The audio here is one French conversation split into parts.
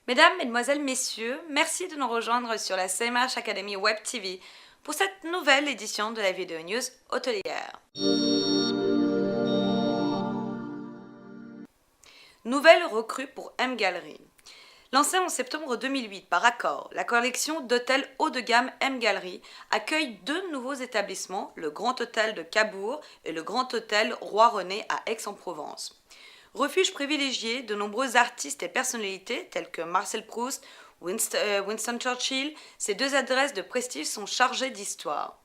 Mesdames, Mesdemoiselles, Messieurs, merci de nous rejoindre sur la CMH Academy Web TV pour cette nouvelle édition de la vidéo news hôtelière. Nouvelle recrue pour M Gallery. Lancée en septembre 2008 par Accor, la collection d'hôtels haut de gamme M Gallery accueille deux nouveaux établissements, le Grand Hôtel de Cabourg et le Grand Hôtel Roi-René à Aix-en-Provence. Refuge privilégié de nombreux artistes et personnalités tels que Marcel Proust, Winston Churchill, ces deux adresses de prestige sont chargées d'histoire.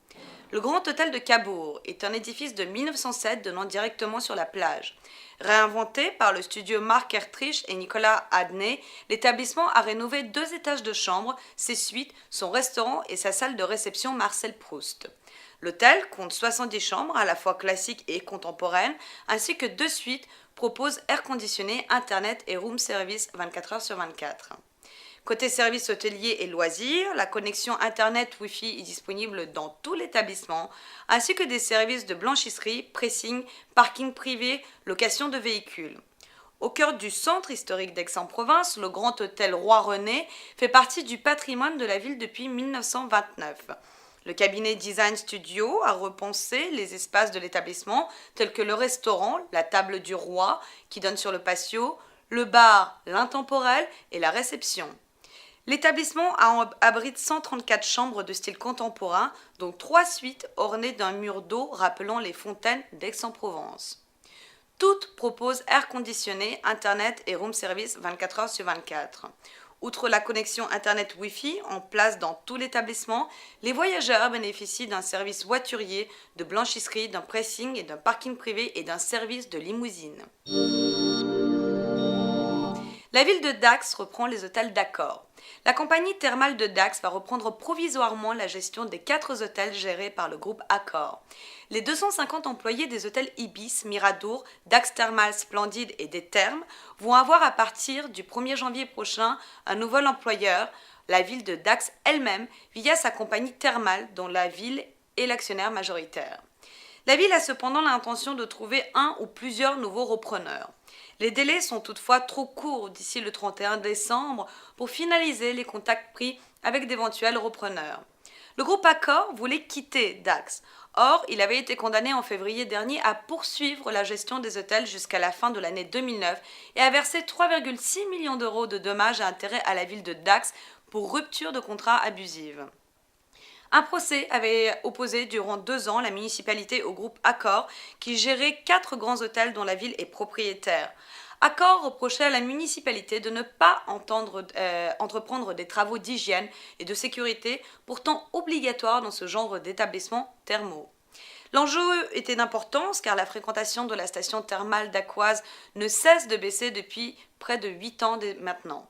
Le Grand Hôtel de Cabourg est un édifice de 1907 donnant directement sur la plage. Réinventé par le studio Marc Ertrich et Nicolas Adnet, l'établissement a rénové 2 étages de chambres, ses suites, son restaurant et sa salle de réception Marcel Proust. L'hôtel compte 70 chambres, à la fois classiques et contemporaines, ainsi que 2 suites, propose air conditionné, internet et room service 24 heures sur 24. Côté services hôteliers et loisirs, la connexion Internet Wi-Fi est disponible dans tout l'établissement, ainsi que des services de blanchisserie, pressing, parking privé, location de véhicules. Au cœur du centre historique d'Aix-en-Provence, le Grand Hôtel Roi-René fait partie du patrimoine de la ville depuis 1929. Le cabinet Design Studio a repensé les espaces de l'établissement, tels que le restaurant, la table du roi, qui donne sur le patio, le bar, l'intemporel et la réception. L'établissement abrite 134 chambres de style contemporain, dont 3 suites ornées d'un mur d'eau rappelant les fontaines d'Aix-en-Provence. Toutes proposent air conditionné, internet et room service 24 heures sur 24. Outre la connexion internet Wi-Fi en place dans tout l'établissement, les voyageurs bénéficient d'un service voiturier, de blanchisserie, d'un pressing et d'un parking privé et d'un service de limousine. La ville de Dax reprend les hôtels d'Accor. La compagnie thermale de Dax va reprendre provisoirement la gestion des 4 hôtels gérés par le groupe Accor. Les 250 employés des hôtels Ibis, Miradour, Dax Thermal Splendide et des Thermes vont avoir à partir du 1er janvier prochain un nouvel employeur, la ville de Dax elle-même, via sa compagnie thermale dont la ville est l'actionnaire majoritaire. La ville a cependant l'intention de trouver un ou plusieurs nouveaux repreneurs. Les délais sont toutefois trop courts d'ici le 31 décembre pour finaliser les contacts pris avec d'éventuels repreneurs. Le groupe Accor voulait quitter Dax. Or, il avait été condamné en février dernier à poursuivre la gestion des hôtels jusqu'à la fin de l'année 2009 et à verser 3,6 millions d'euros de dommages et intérêts à la ville de Dax pour rupture de contrat abusive. Un procès avait opposé durant 2 ans la municipalité au groupe Accor qui gérait 4 grands hôtels dont la ville est propriétaire. Accor reprochait à la municipalité de ne pas entreprendre des travaux d'hygiène et de sécurité pourtant obligatoires dans ce genre d'établissements thermaux. L'enjeu était d'importance car la fréquentation de la station thermale d'Aquoise ne cesse de baisser depuis près de 8 ans maintenant.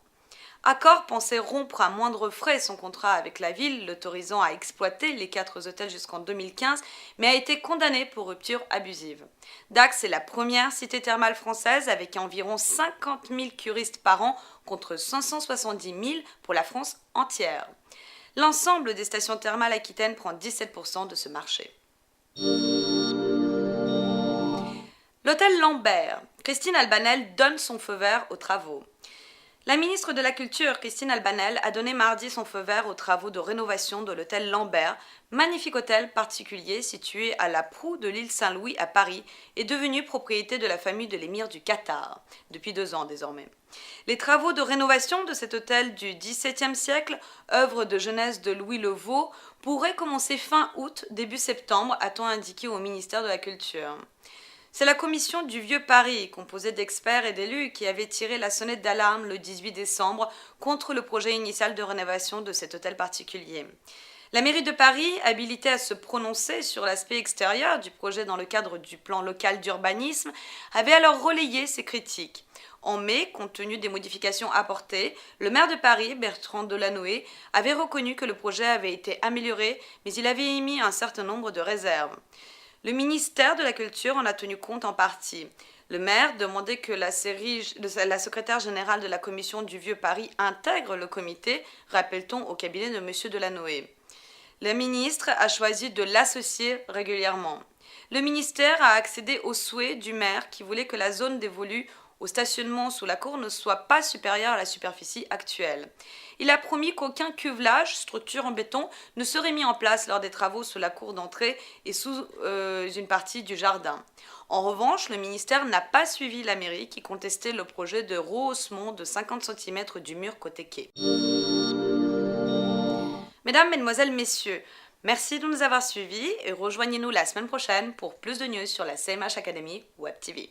Accor pensait rompre à moindre frais son contrat avec la ville, l'autorisant à exploiter les 4 hôtels jusqu'en 2015, mais a été condamné pour rupture abusive. Dax est la première cité thermale française avec environ 50 000 curistes par an contre 570 000 pour la France entière. L'ensemble des stations thermales aquitaines prend 17% de ce marché. L'hôtel Lambert. Christine Albanel donne son feu vert aux travaux. La ministre de la Culture, Christine Albanel, a donné mardi son feu vert aux travaux de rénovation de l'hôtel Lambert, magnifique hôtel particulier situé à la proue de l'île Saint-Louis à Paris et devenu propriété de la famille de l'émir du Qatar, depuis 2 ans désormais. Les travaux de rénovation de cet hôtel du XVIIe siècle, œuvre de jeunesse de Louis le Vau, pourraient commencer fin août, début septembre, a-t-on indiqué au ministère de la Culture. C'est la commission du Vieux Paris, composée d'experts et d'élus, qui avait tiré la sonnette d'alarme le 18 décembre contre le projet initial de rénovation de cet hôtel particulier. La mairie de Paris, habilitée à se prononcer sur l'aspect extérieur du projet dans le cadre du plan local d'urbanisme, avait alors relayé ces critiques. En mai, compte tenu des modifications apportées, le maire de Paris, Bertrand Delanoë, avait reconnu que le projet avait été amélioré, mais il avait émis un certain nombre de réserves. Le ministère de la Culture en a tenu compte en partie. Le maire demandait que la secrétaire générale de la commission du Vieux Paris intègre le comité, rappelle-t-on au cabinet de M. Delanoë. Le ministre a choisi de l'associer régulièrement. Le ministère a accédé au souhait du maire qui voulait que la zone dévolue au stationnement sous la cour ne soit pas supérieur à la superficie actuelle. Il a promis qu'aucun cuvelage, structure en béton, ne serait mis en place lors des travaux sous la cour d'entrée et sous une partie du jardin. En revanche, le ministère n'a pas suivi la mairie qui contestait le projet de rehaussement de 50 cm du mur côté quai. Mesdames, Mesdemoiselles, Messieurs, merci de nous avoir suivis et rejoignez-nous la semaine prochaine pour plus de news sur la CMH Academy Web TV.